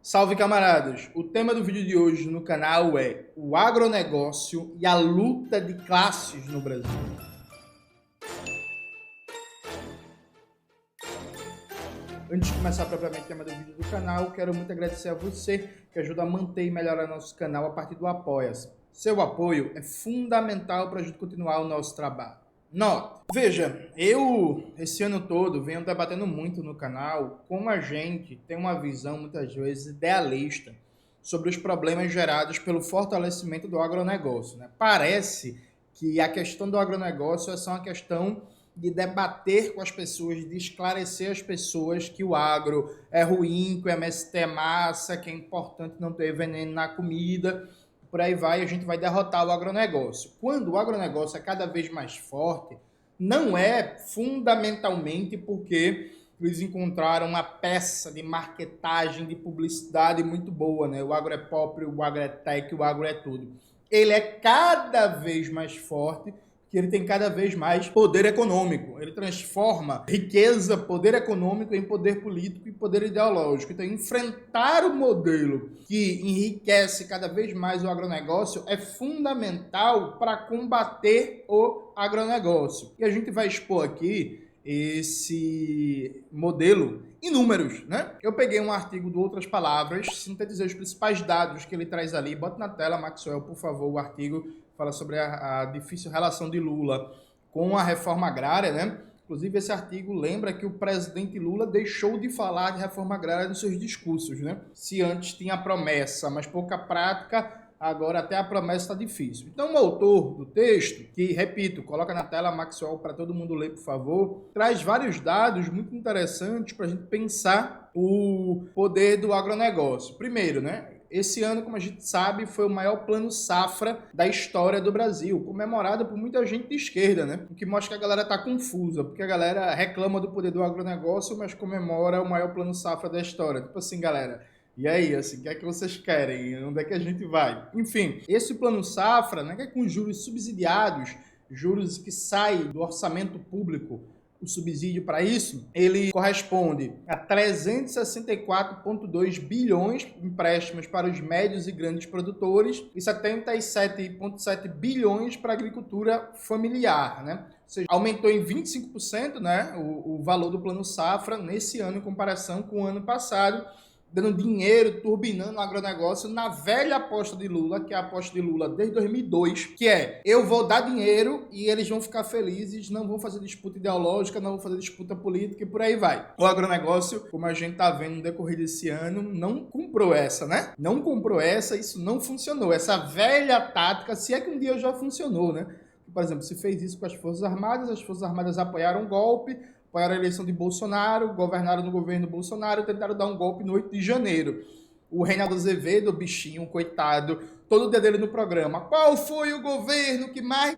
Salve, camaradas! O tema do vídeo de hoje no canal é o agronegócio e a luta de classes no Brasil. Antes de começar propriamente o tema do vídeo do canal, quero muito agradecer a você que ajuda a manter e melhorar nosso canal a partir do Apoia-se. Seu apoio é fundamental para a gente continuar o nosso trabalho. Nota. Veja, eu esse ano todo venho debatendo muito no canal como a gente tem uma visão muitas vezes idealista sobre os problemas gerados pelo fortalecimento do agronegócio, né? Parece que a questão do agronegócio é só uma questão de debater com as pessoas, de esclarecer as pessoas que o agro é ruim, que o MST é massa, que é importante não ter veneno na comida. Por aí vai, a gente vai derrotar o agronegócio. Quando o agronegócio é cada vez mais forte, não é fundamentalmente porque eles encontraram uma peça de marketagem, de publicidade muito boa, né? O agro é pop, o agro é tech, o agro é tudo. Ele é cada vez mais forte, que ele tem cada vez mais poder econômico. Ele transforma riqueza, poder econômico em poder político e poder ideológico. Então, enfrentar o modelo que enriquece cada vez mais o agronegócio é fundamental para combater o agronegócio. E a gente vai expor aqui esse modelo em números, né? Eu peguei um artigo do Outras Palavras, sintetizei os principais dados que ele traz ali. Bota na tela, Maxwell, por favor, o artigo fala sobre a difícil relação de Lula com a reforma agrária, né? Inclusive, esse artigo lembra que o presidente Lula deixou de falar de reforma agrária nos seus discursos, né? Se antes tinha promessa, mas pouca prática, agora até a promessa está difícil. Então, o autor do texto, que, repito, coloca na tela, Maxwell, para todo mundo ler, por favor, traz vários dados muito interessantes para a gente pensar o poder do agronegócio. Primeiro, né? Esse ano, como a gente sabe, foi o maior plano safra da história do Brasil, comemorado por muita gente de esquerda, né? O que mostra que a galera tá confusa, porque a galera reclama do poder do agronegócio, mas comemora o maior plano safra da história. Tipo assim, galera, e aí, assim, o que é que vocês querem? Onde é que a gente vai? Enfim, esse plano safra, né, que é com juros subsidiados, juros que saem do orçamento público, o subsídio para isso, ele corresponde a 364,2 bilhões de empréstimos para os médios e grandes produtores e 77,7 bilhões para a agricultura familiar, né? Ou seja, aumentou em 25%, né, o valor do Plano Safra nesse ano em comparação com o ano passado, dando dinheiro, turbinando o agronegócio na velha aposta de Lula, que é a aposta de Lula desde 2002, que é, eu vou dar dinheiro e eles vão ficar felizes, não vão fazer disputa ideológica, não vão fazer disputa política e por aí vai. O agronegócio, como a gente tá vendo no decorrer desse ano, não comprou essa, né? Não comprou essa, isso não funcionou. Essa velha tática, se é que um dia já funcionou, né? Por exemplo, se fez isso com as Forças Armadas apoiaram o golpe, apoiaram a eleição de Bolsonaro, governaram no governo Bolsonaro, tentaram dar um golpe no 8 de janeiro. O Reinaldo Azevedo, o bichinho, coitado, todo o dia dele no programa. Qual foi o governo que mais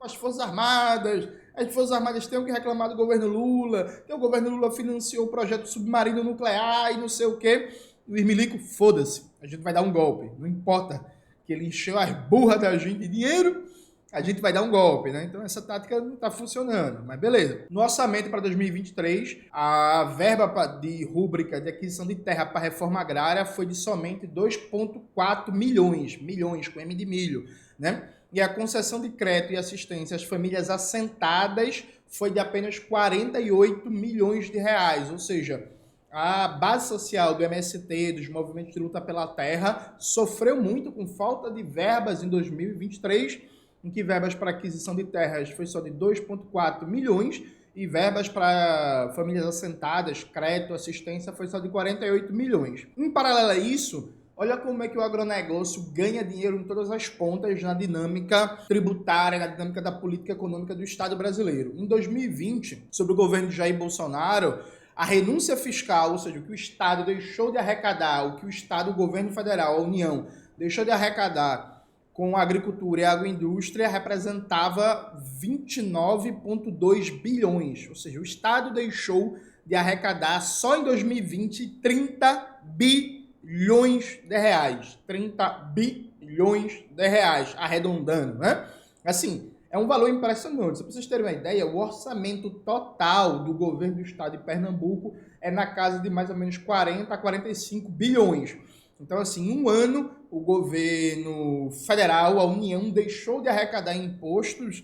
as Forças Armadas? As Forças Armadas têm que reclamar do governo Lula, que o governo Lula financiou o projeto submarino nuclear e não sei o quê. Luiz Milico, foda-se, a gente vai dar um golpe. Não importa que ele encheu as burras da gente de dinheiro, a gente vai dar um golpe, né? Então essa tática não está funcionando, mas beleza. No orçamento para 2023, a verba de rúbrica de aquisição de terra para reforma agrária foi de somente 2,4 milhões com M de milho, né? E a concessão de crédito e assistência às famílias assentadas foi de apenas 48 milhões de reais, ou seja, a base social do MST, dos movimentos de luta pela terra, sofreu muito com falta de verbas em 2023, em que verbas para aquisição de terras foi só de 2,4 milhões e verbas para famílias assentadas, crédito, assistência, foi só de 48 milhões. Em paralelo a isso, olha como é que o agronegócio ganha dinheiro em todas as pontas na dinâmica tributária, na dinâmica da política econômica do Estado brasileiro. Em 2020, sob o governo de Jair Bolsonaro, a renúncia fiscal, ou seja, o que o Estado deixou de arrecadar, o que o Estado, o governo federal, a União, deixou de arrecadar com a agricultura e a agroindústria, representava 29,2 bilhões. Ou seja, o Estado deixou de arrecadar só em 2020 30 bilhões de reais. 30 bilhões de reais, arredondando, né? Assim, É um valor impressionante. Só para vocês terem uma ideia, o orçamento total do governo do estado de Pernambuco é na casa de mais ou menos 40 a 45 bilhões. Então, assim, em um ano, o governo federal, a União, deixou de arrecadar impostos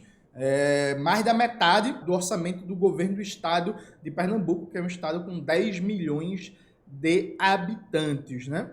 mais da metade do orçamento do governo do estado de Pernambuco, que é um estado com 10 milhões de habitantes, né?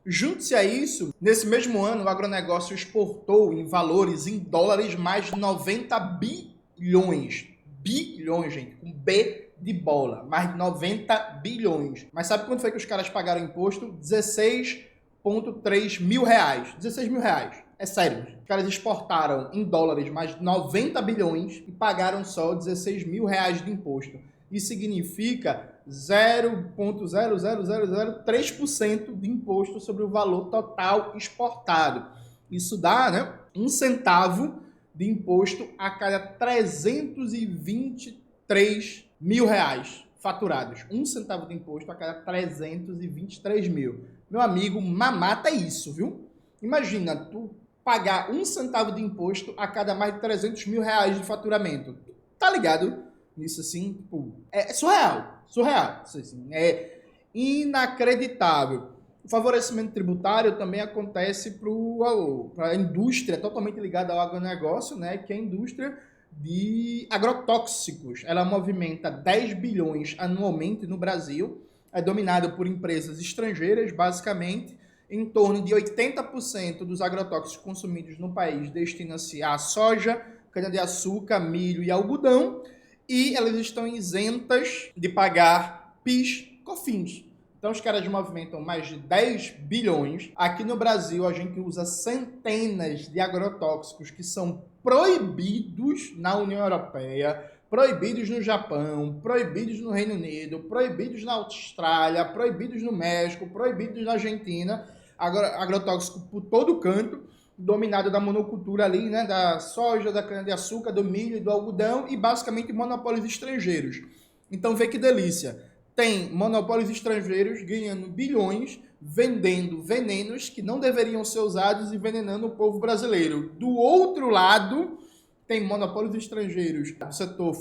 Junte-se a isso, nesse mesmo ano, o agronegócio exportou em valores, em dólares, mais de 90 bilhões. Bilhões, gente, com B de bola. Mais de 90 bilhões. Mas sabe quanto foi que os caras pagaram imposto? 16,3 mil reais. 16 mil reais. É sério. Os caras exportaram em dólares mais de 90 bilhões e pagaram só 16 mil reais de imposto. Isso significa 0,00003% de imposto sobre o valor total exportado. Isso dá, né, 1 centavo de imposto a cada 323 mil reais faturados. 1 centavo de imposto a cada 323 mil. Meu amigo, mamata é isso, viu? Imagina, tu pagar 1 centavo de imposto a cada mais de 300 mil reais de faturamento. Tá ligado? Isso assim, tipo, é surreal. Surreal. Isso assim, é inacreditável. O favorecimento tributário também acontece para a indústria totalmente ligada ao agronegócio, né, que é a indústria de agrotóxicos. Ela movimenta 10 bilhões anualmente no Brasil, é dominada por empresas estrangeiras, basicamente. Em torno de 80% dos agrotóxicos consumidos no país destina-se a soja, cana-de-açúcar, milho e algodão, e elas estão isentas de pagar PIS, COFINS. Então os caras movimentam mais de 10 bilhões. Aqui no Brasil a gente usa centenas de agrotóxicos que são proibidos na União Europeia, proibidos no Japão, proibidos no Reino Unido, proibidos na Austrália, proibidos no México, proibidos na Argentina, agrotóxico por todo canto, dominado da monocultura ali, né, da soja, da cana-de-açúcar, do milho e do algodão, e basicamente monopólios estrangeiros. Então vê que delícia. Tem monopólios estrangeiros ganhando bilhões, vendendo venenos que não deveriam ser usados e envenenando o povo brasileiro. Do outro lado, tem monopólios estrangeiros do setor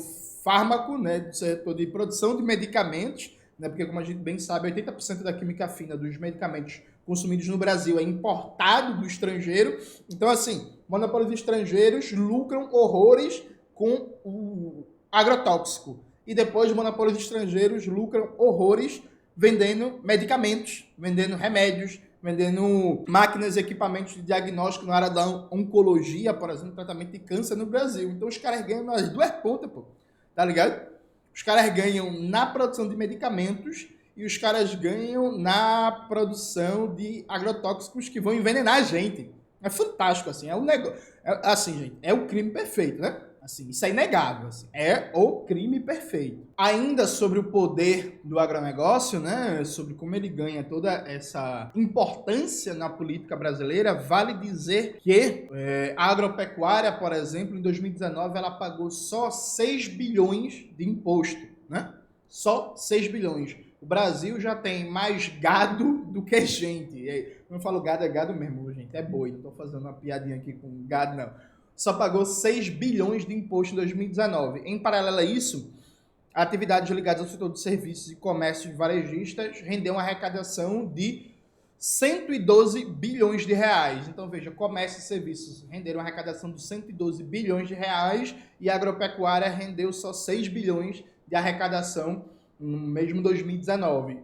fármaco, né, do setor de produção de medicamentos, né, porque, como a gente bem sabe, 80% da química fina dos medicamentos consumidos no Brasil é importado do estrangeiro. Então, assim, monopólios estrangeiros lucram horrores com o agrotóxico. E depois, monopólios estrangeiros lucram horrores vendendo medicamentos, vendendo remédios, vendendo máquinas e equipamentos de diagnóstico na área da oncologia, por exemplo, tratamento de câncer no Brasil. Então, os caras ganham nas duas pontas, pô. Tá ligado? Os caras ganham na produção de medicamentos e os caras ganham na produção de agrotóxicos que vão envenenar a gente. É fantástico, assim. É um negócio. Assim, gente, é o crime perfeito, né? Assim, isso é inegável. Assim, é o crime perfeito. Ainda sobre o poder do agronegócio, né? Sobre como ele ganha toda essa importância na política brasileira, vale dizer que a agropecuária, por exemplo, em 2019, ela pagou só 6 bilhões de imposto, né? Só 6 bilhões. O Brasil já tem mais gado do que gente. Quando eu falo gado, é gado mesmo, gente. É boi. Não tô fazendo uma piadinha aqui com gado, não. Só pagou 6 bilhões de imposto em 2019. Em paralelo a isso, atividades ligadas ao setor de serviços e comércios varejistas rendeu uma arrecadação de 112 bilhões de reais. Então, veja, comércio e serviços renderam uma arrecadação de 112 bilhões de reais e a agropecuária rendeu só 6 bilhões de arrecadação no mesmo 2019.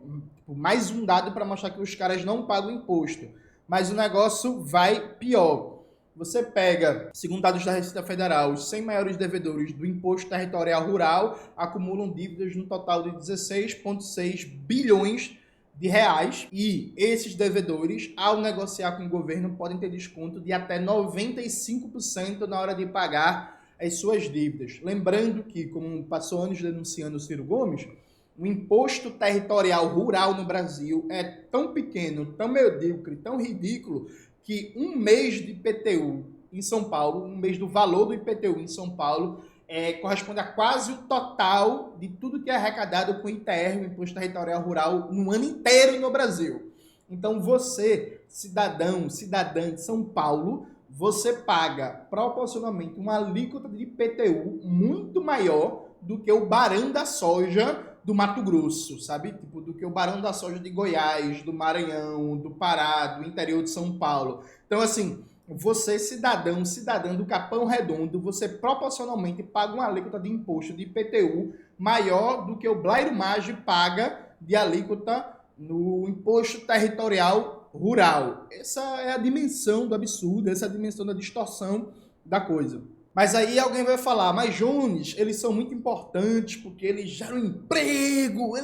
Mais um dado para mostrar que os caras não pagam imposto. Mas o negócio vai pior. Você pega, segundo dados da Receita Federal, os 100 maiores devedores do Imposto Territorial Rural acumulam dívidas no total de 16,6 bilhões de reais. E esses devedores, ao negociar com o governo, podem ter desconto de até 95% na hora de pagar as suas dívidas. Lembrando que, como passou anos denunciando o Ciro Gomes, o imposto territorial rural no Brasil é tão pequeno, tão medíocre, tão ridículo, que um mês de IPTU em São Paulo, um mês do valor do IPTU em São Paulo, corresponde a quase o total de tudo que é arrecadado com o ITR, o Imposto Territorial Rural, no ano inteiro no Brasil. Então você, cidadão, cidadã de São Paulo, você paga proporcionalmente uma alíquota de IPTU muito maior do que o barão da soja do Mato Grosso, sabe? Tipo, do que o barão da soja de Goiás, do Maranhão, do Pará, do interior de São Paulo. Então, assim, você, cidadã do Capão Redondo, você proporcionalmente paga uma alíquota de imposto de IPTU maior do que o Blairo Maggi paga de alíquota no imposto territorial rural. Essa é a dimensão do absurdo, essa é a dimensão da distorção da coisa. Mas aí alguém vai falar, mas Jones, eles são muito importantes porque eles geram emprego,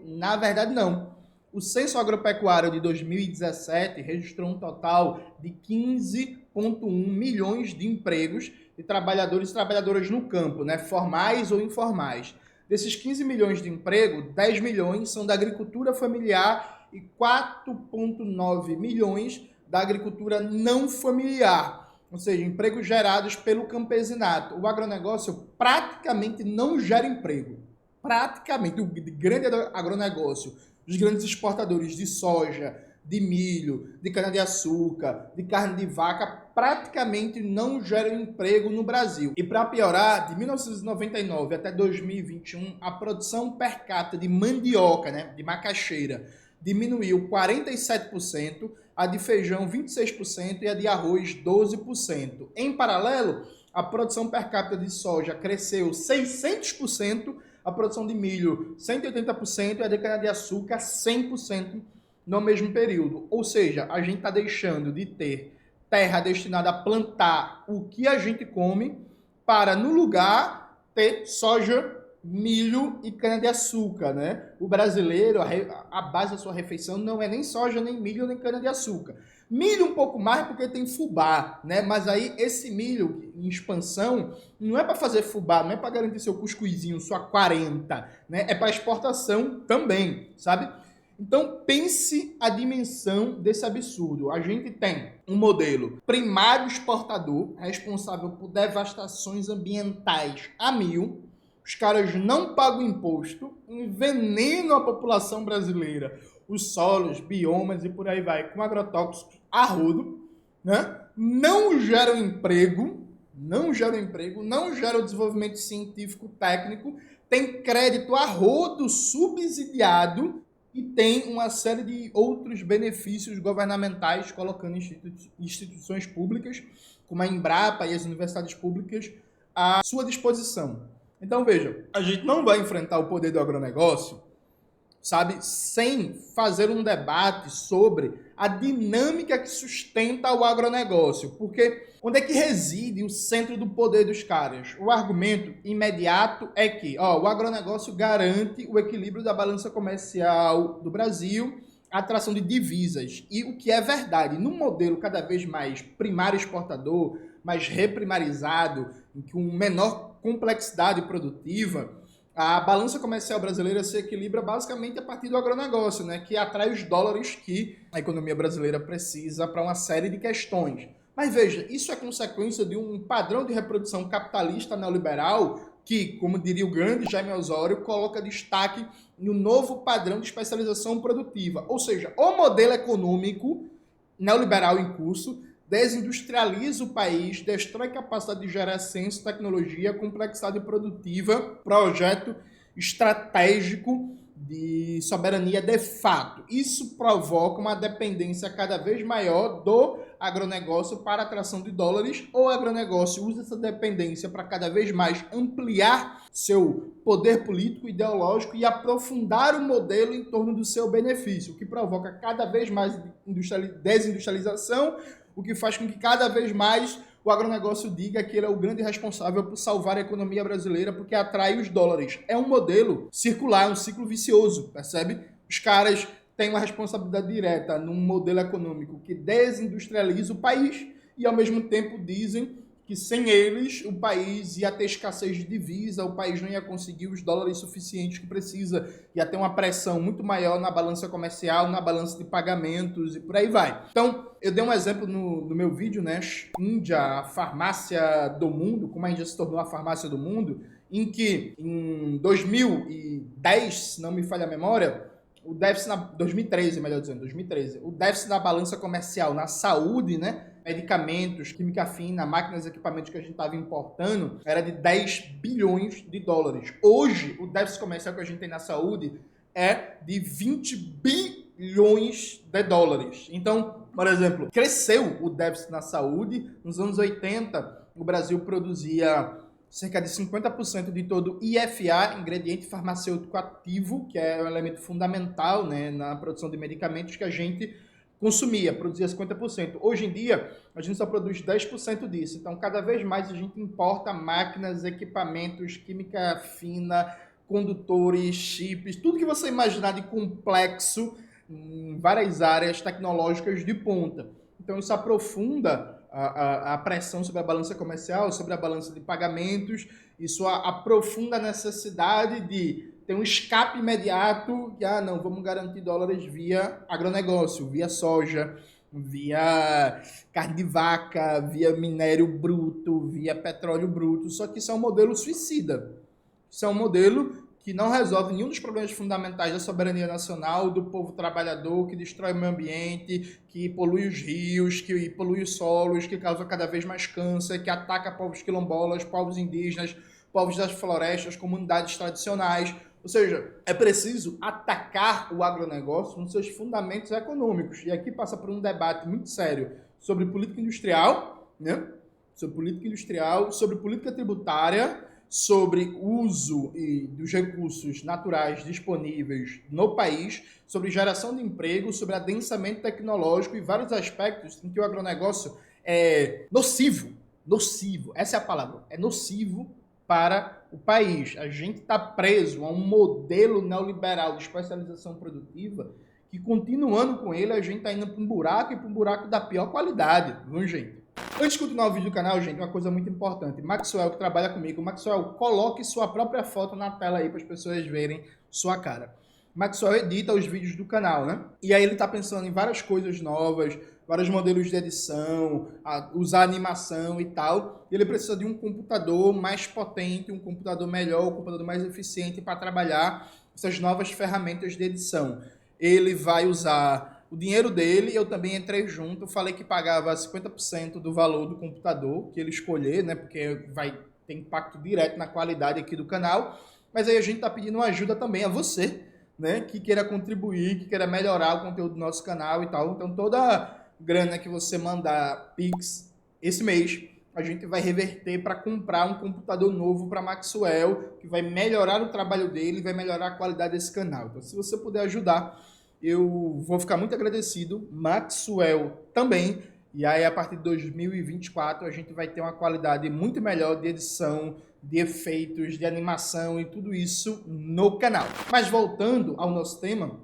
Na verdade, não. O Censo Agropecuário de 2017 registrou um total de 15,1 milhões de empregos de trabalhadores e trabalhadoras no campo, né, formais ou informais. Desses 15 milhões de emprego, 10 milhões são da agricultura familiar e 4,9 milhões da agricultura não familiar. Ou seja, empregos gerados pelo campesinato. O agronegócio praticamente não gera emprego. Praticamente, o grande agronegócio, os grandes exportadores de soja, de milho, de cana-de-açúcar, de carne de vaca, praticamente não geram emprego no Brasil. E para piorar, de 1999 até 2021, a produção per capita de mandioca, né, de macaxeira, diminuiu 47%, a de feijão 26% e a de arroz 12%. Em paralelo, a produção per capita de soja cresceu 600%, a produção de milho 180% e a de cana-de-açúcar 100% no mesmo período. Ou seja, a gente está deixando de ter terra destinada a plantar o que a gente come para, no lugar, ter soja, milho e cana-de-açúcar, né? O brasileiro, a base da sua refeição não é nem soja, nem milho, nem cana-de-açúcar. Milho um pouco mais porque tem fubá, né? Mas aí esse milho em expansão não é para fazer fubá, não é para garantir seu cuscuzinho, sua 40, né? É para exportação também, sabe? Então pense a dimensão desse absurdo. A gente tem um modelo primário exportador, responsável por devastações ambientais a mil. Os caras não pagam imposto, envenenam a população brasileira, os solos, biomas e por aí vai, com agrotóxicos a rodo, né? Não geram emprego, não geram desenvolvimento científico técnico, tem crédito a rodo subsidiado e tem uma série de outros benefícios governamentais colocando instituições públicas, como a Embrapa e as universidades públicas, à sua disposição. Então, veja, a gente não vai enfrentar o poder do agronegócio, sabe, sem fazer um debate sobre a dinâmica que sustenta o agronegócio. Porque onde é que reside o centro do poder dos caras? O argumento imediato é que o agronegócio garante o equilíbrio da balança comercial do Brasil, a atração de divisas. E o que é verdade, num modelo cada vez mais primário exportador, mais reprimarizado, com menor complexidade produtiva, a balança comercial brasileira se equilibra basicamente a partir do agronegócio, né, que atrai os dólares que a economia brasileira precisa para uma série de questões. Mas veja, isso é consequência de um padrão de reprodução capitalista neoliberal que, como diria o grande Jaime Osório, coloca destaque no novo padrão de especialização produtiva. Ou seja, o modelo econômico neoliberal em curso desindustrializa o país, destrói capacidade de gerar ciência, tecnologia, complexidade produtiva, projeto estratégico de soberania de fato. Isso provoca uma dependência cada vez maior do agronegócio para atração de dólares, ou o agronegócio usa essa dependência para cada vez mais ampliar seu poder político e ideológico e aprofundar o modelo em torno do seu benefício, o que provoca cada vez mais desindustrialização, o que faz com que cada vez mais o agronegócio diga que ele é o grande responsável por salvar a economia brasileira, porque atrai os dólares. É um modelo circular, um ciclo vicioso, percebe? Os caras têm uma responsabilidade direta num modelo econômico que desindustrializa o país e, ao mesmo tempo, dizem que sem eles o país ia ter escassez de divisa, o país não ia conseguir os dólares suficientes que precisa, ia ter uma pressão muito maior na balança comercial, na balança de pagamentos e por aí vai. Então, eu dei um exemplo no meu vídeo, né? Índia, a farmácia do mundo, como a Índia se tornou a farmácia do mundo, em que em 2010, se não me falha a memória, o déficit 2013, melhor dizendo, 2013, o déficit da balança comercial na saúde, né, medicamentos, química fina, máquinas e equipamentos que a gente estava importando, era de 10 bilhões de dólares. Hoje, o déficit comercial que a gente tem na saúde é de 20 bilhões de dólares. Então, por exemplo, cresceu o déficit na saúde. Nos anos 80, o Brasil produzia cerca de 50% de todo IFA, ingrediente farmacêutico ativo, que é um elemento fundamental, né, na produção de medicamentos que a gente consumia, produzia 50%. Hoje em dia, a gente só produz 10% disso. Então, cada vez mais a gente importa máquinas, equipamentos, química fina, condutores, chips, tudo que você imaginar de complexo em várias áreas tecnológicas de ponta. Então, isso aprofunda a pressão sobre a balança comercial, sobre a balança de pagamentos, isso aprofunda a necessidade de ter um escape imediato, que, não, vamos garantir dólares via agronegócio, via soja, via carne de vaca, via minério bruto, via petróleo bruto, só que isso é um modelo suicida. Isso é um modelo que não resolve nenhum dos problemas fundamentais da soberania nacional, do povo trabalhador, que destrói o meio ambiente, que polui os rios, que polui os solos, que causa cada vez mais câncer, que ataca povos quilombolas, povos indígenas, povos das florestas, comunidades tradicionais. Ou seja, é preciso atacar o agronegócio nos seus fundamentos econômicos. E aqui passa por um debate muito sério sobre política industrial, né? Sobre política industrial, sobre política tributária, sobre o uso dos recursos naturais disponíveis no país, sobre geração de emprego, sobre adensamento tecnológico e vários aspectos em que o agronegócio é nocivo, essa é a palavra, é nocivo para o país. A gente está preso a um modelo neoliberal de especialização produtiva que, continuando com ele, a gente está indo para um buraco e para um buraco da pior qualidade, viu, gente? Antes de continuar o vídeo do canal, gente, uma coisa muito importante. Maxwell, que trabalha comigo, Maxwell, coloque sua própria foto na tela aí para as pessoas verem sua cara. Maxwell edita os vídeos do canal, né? E aí ele tá pensando em várias coisas novas, vários modelos de edição, usar animação e tal. E ele precisa de um computador mais potente, um computador melhor, um computador mais eficiente para trabalhar essas novas ferramentas de edição. Ele vai usar o dinheiro dele, eu também entrei junto, falei que pagava 50% do valor do computador que ele escolher, né? Porque vai ter impacto direto na qualidade aqui do canal. Mas aí a gente tá pedindo uma ajuda também a você, né? Que queira contribuir, que queira melhorar o conteúdo do nosso canal e tal. Então toda grana que você mandar Pix esse mês, a gente vai reverter para comprar um computador novo para Maxwell, que vai melhorar o trabalho dele e vai melhorar a qualidade desse canal. Então se você puder ajudar, eu vou ficar muito agradecido, Maxwell também, e aí a partir de 2024 a gente vai ter uma qualidade muito melhor de edição, de efeitos, de animação e tudo isso no canal. Mas voltando ao nosso tema,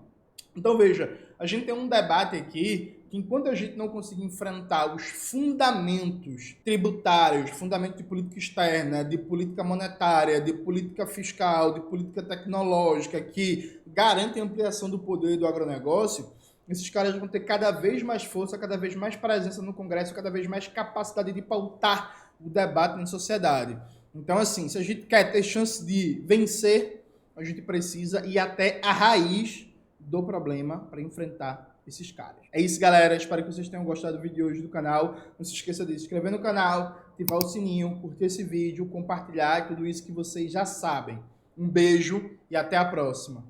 então veja, a gente tem um debate aqui que enquanto a gente não conseguir enfrentar os fundamentos tributários, fundamentos de política externa, de política monetária, de política fiscal, de política tecnológica, que garantem a ampliação do poder do agronegócio, esses caras vão ter cada vez mais força, cada vez mais presença no Congresso, cada vez mais capacidade de pautar o debate na sociedade. Então, assim, se a gente quer ter chance de vencer, a gente precisa ir até a raiz do problema para enfrentar esses caras. É isso, galera. Espero que vocês tenham gostado do vídeo de hoje do canal. Não se esqueça de se inscrever no canal, ativar o sininho, curtir esse vídeo, compartilhar e tudo isso que vocês já sabem. Um beijo e até a próxima.